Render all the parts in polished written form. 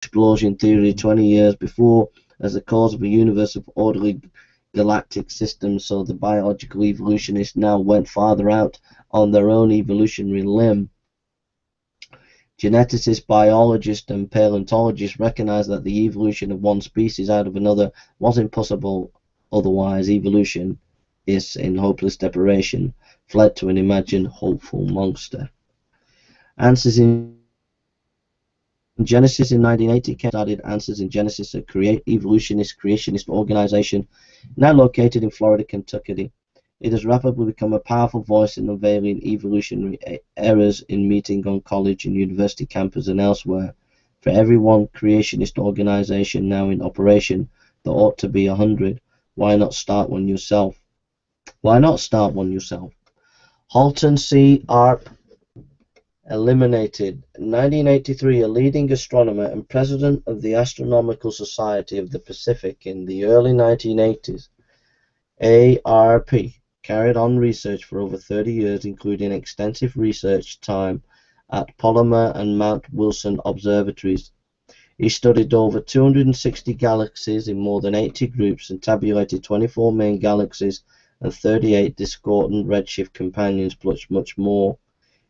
explosion theory 20 years before as the cause of a universe of orderly galactic systems, so the biological evolutionists now went farther out on their own evolutionary limb. Geneticists, biologists, and paleontologists recognized that the evolution of one species out of another was impossible otherwise. Evolution is in hopeless desperation, fled to an imagined hopeful monster. Answers in Genesis in 1980, Ken started Answers in Genesis, a evolutionist creationist organization now located in Florida, Kentucky. It has rapidly become a powerful voice in unveiling evolutionary errors in meeting on college and university campuses and elsewhere. For every one creationist organization now in operation, there ought to be 100. Why not start one yourself? Why not start one yourself? Halton C. Arp eliminated. In 1983, a leading astronomer and president of the Astronomical Society of the Pacific in the early 1980s, ARP, carried on research for over 30 years, including extensive research time at Palomar and Mount Wilson observatories. He studied over 260 galaxies in more than 80 groups and tabulated 24 main galaxies and 38 discordant redshift companions, plus much more.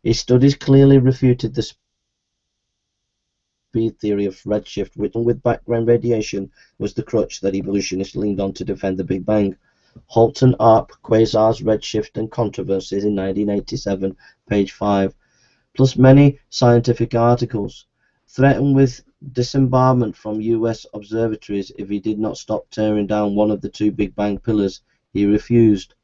His studies clearly refuted the speed theory of redshift, which, along with background radiation, was the crutch that evolutionists leaned on to defend the Big Bang. Halton Arp, Quasars, Redshift and Controversies in 1987, page 5, plus many scientific articles, threatened with disembarkment from US observatories if he did not stop tearing down one of the two Big Bang pillars. He refused.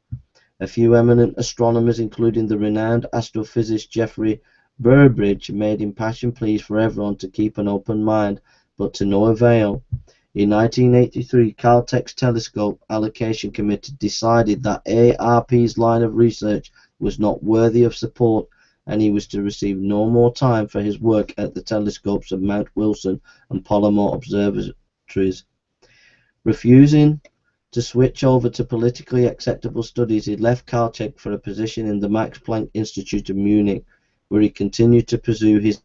A few eminent astronomers, including the renowned astrophysicist Jeffrey Burbidge, made impassioned pleas for everyone to keep an open mind, but to no avail. In 1983, Caltech's Telescope Allocation Committee decided that ARP's line of research was not worthy of support, and he was to receive no more time for his work at the telescopes of Mount Wilson and Palomar observatories. Refusing to switch over to politically acceptable studies, he left Caltech for a position in the Max Planck Institute of Munich, where he continued to pursue his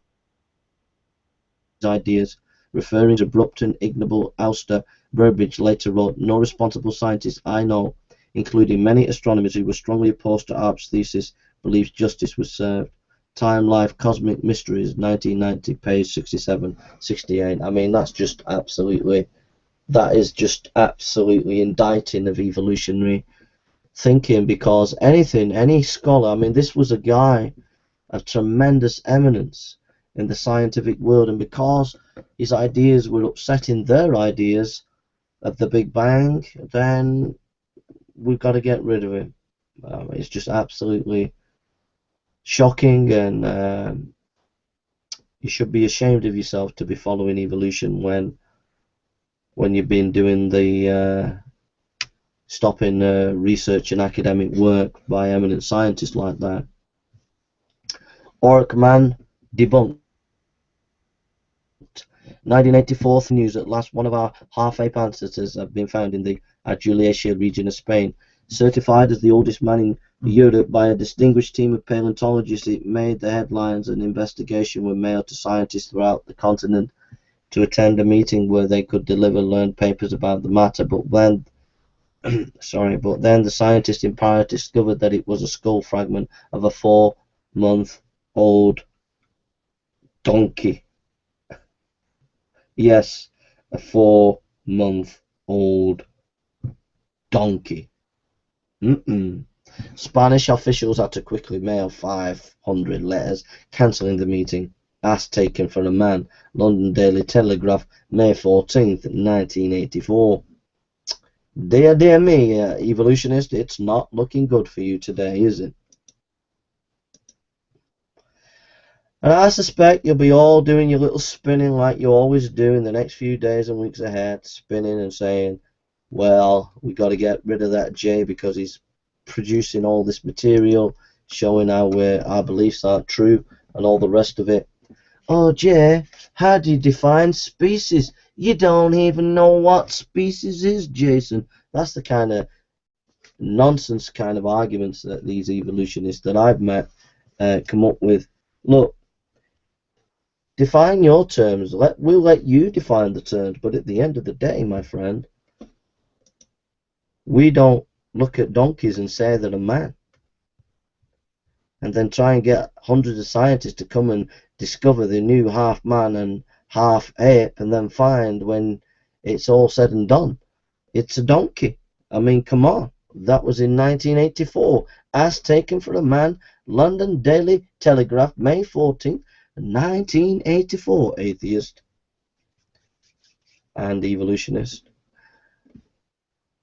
ideas. Referring to abrupt and ignoble ouster, Burbidge later wrote, "No responsible scientist I know, including many astronomers who were strongly opposed to Arp's thesis, believes justice was served." Time, Life, Cosmic Mysteries, 1990, page 67, 68. I mean, that is just absolutely indicting of evolutionary thinking, because any scholar, I mean, this was a guy of tremendous eminence in the scientific world, and because his ideas were upsetting their ideas of the Big Bang, then we've got to get rid of him. It's just absolutely shocking, and you should be ashamed of yourself to be following evolution when you've been doing the stopping research and academic work by eminent scientists like that. Orkman debunked. 1984 news, at last one of our half-ape ancestors have been found in the Argelia region of Spain. Certified as the oldest man in Europe by a distinguished team of paleontologists, it made the headlines. An investigation was mailed to scientists throughout the continent to attend a meeting where they could deliver learned papers about the matter, but then the scientists in Paris discovered that it was a skull fragment of a 4-month-old donkey. Yes, a 4-month-old donkey. Spanish officials had to quickly mail 500 letters cancelling the meeting. As taken for a man. London Daily Telegraph, May 14th, 1984. Dear me, evolutionist, it's not looking good for you today, is it? And I suspect you'll be all doing your little spinning like you always do in the next few days and weeks ahead, spinning and saying, well, we got to get rid of that Jay because he's producing all this material showing how our beliefs aren't true and all the rest of it. Oh, Jay, how do you define species? You don't even know what species is, Jason. That's the kind of nonsense kind of arguments that these evolutionists that I've met come up with. Look, Define your terms. We'll let you define the terms, but at the end of the day, my friend, we don't look at donkeys and say they're a man, and then try and get hundreds of scientists to come and discover the new half man and half ape, and then find when it's all said and done, it's a donkey. I mean, come on. That was in 1984. As taken for a man, London Daily Telegraph, May 14th, 1984. Atheist and evolutionist.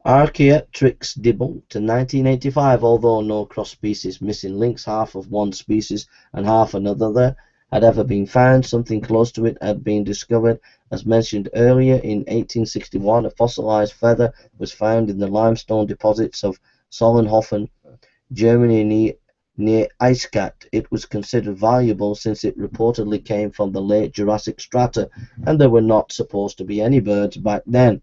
Archaeopteryx debunked in 1985, although no cross-species missing links, half of one species and half another, had ever been found. Something close to it had been discovered. As mentioned earlier, in 1861, a fossilized feather was found in the limestone deposits of Solnhofen, Germany, near Eichstätt. It was considered valuable since it reportedly came from the late Jurassic strata, and there were not supposed to be any birds back then.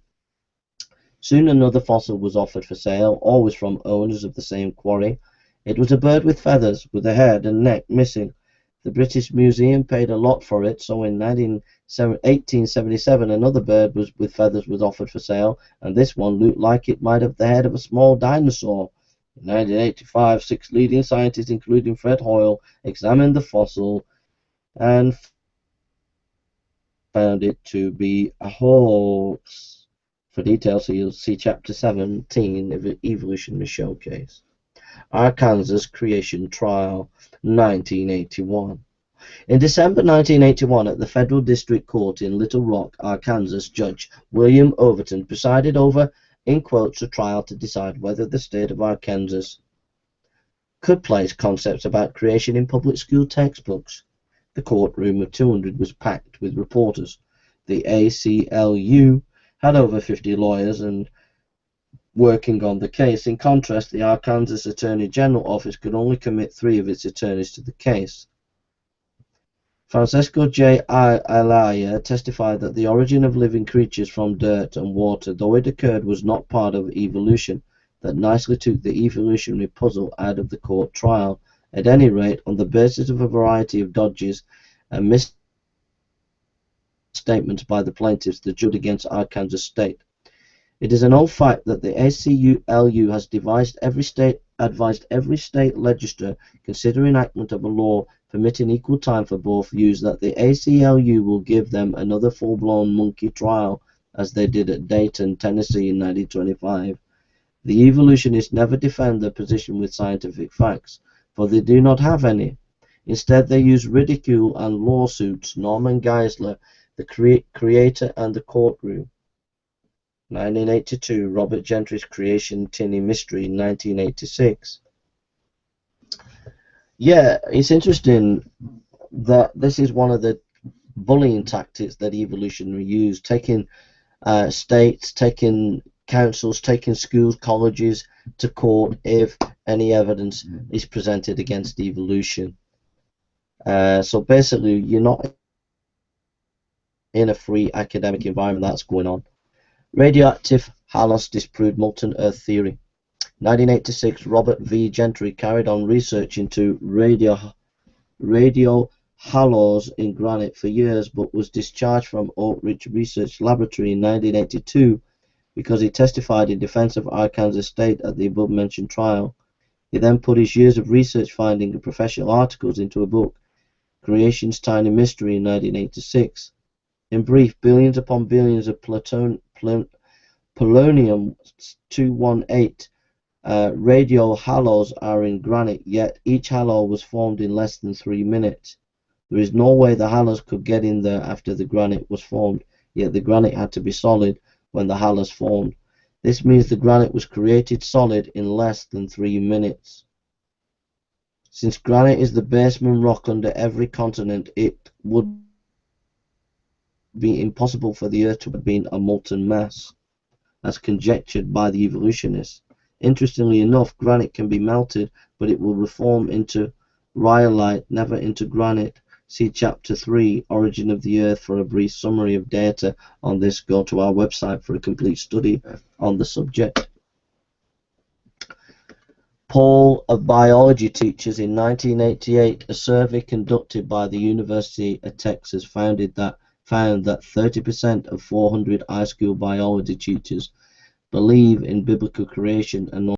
Soon another fossil was offered for sale, always from owners of the same quarry. It was a bird with feathers, with a head and neck missing. The British Museum paid a lot for it, so in 1877 another bird with feathers was offered for sale, and this one looked like it might have the head of a small dinosaur. In 1985, 6 leading scientists, including Fred Hoyle, examined the fossil and found it to be a hoax. For details, you'll see Chapter 17 of the Evolutionary Showcase. Arkansas Creation Trial, 1981. In December 1981, at the Federal District Court in Little Rock, Arkansas, Judge William Overton presided over, in quotes, a trial to decide whether the state of Arkansas could place concepts about creation in public school textbooks. The courtroom of 200 was packed with reporters. The ACLU had over 50 lawyers and working on the case. In contrast, the Arkansas Attorney General Office could only commit 3 of its attorneys to the case. Francesco J. Elia testified that the origin of living creatures from dirt and water, though it occurred, was not part of evolution. That nicely took the evolutionary puzzle out of the court trial. At any rate, on the basis of a variety of dodges and misstatements by the plaintiffs, the judge against Arkansas State. It is an old fact that the ACLU has advised every state legislature considering enactment of a law permitting equal time for both views that the ACLU will give them another full-blown monkey trial, as they did at Dayton, Tennessee in 1925. The evolutionists never defend their position with scientific facts, for they do not have any. Instead, they use ridicule and lawsuits. Norman Geisler, the creator, and the courtroom. 1982, Robert Gentry's Creation Tinny Mystery, 1986. Yeah, it's interesting that this is one of the bullying tactics that evolutionary use, taking states, taking councils, taking schools, colleges to court if any evidence is presented against evolution. So basically, you're not in a free academic environment. That's going on. Radioactive halos disproved molten earth theory. 1986, Robert V. Gentry carried on research into radio halos in granite for years, but was discharged from Oak Ridge Research Laboratory in 1982 because he testified in defense of Arkansas State at the above-mentioned trial. He then put his years of research finding and professional articles into a book, Creation's Tiny Mystery, in 1986. In brief, billions upon billions of polonium-218 radio halos are in granite, yet each halo was formed in less than 3 minutes. There is no way the halos could get in there after the granite was formed, yet the granite had to be solid when the halos formed. This means the granite was created solid in less than 3 minutes. Since granite is the basement rock under every continent, it would be impossible for the Earth to have been a molten mass, as conjectured by the evolutionists. Interestingly enough, granite can be melted, but it will reform into rhyolite, never into granite. See Chapter 3, Origin of the Earth, for a brief summary of data on this. Go to our website for a complete study on the subject. Poll of biology teachers in 1988, a survey conducted by the University of Texas found that 30% of 400 high school biology teachers believe in biblical creation and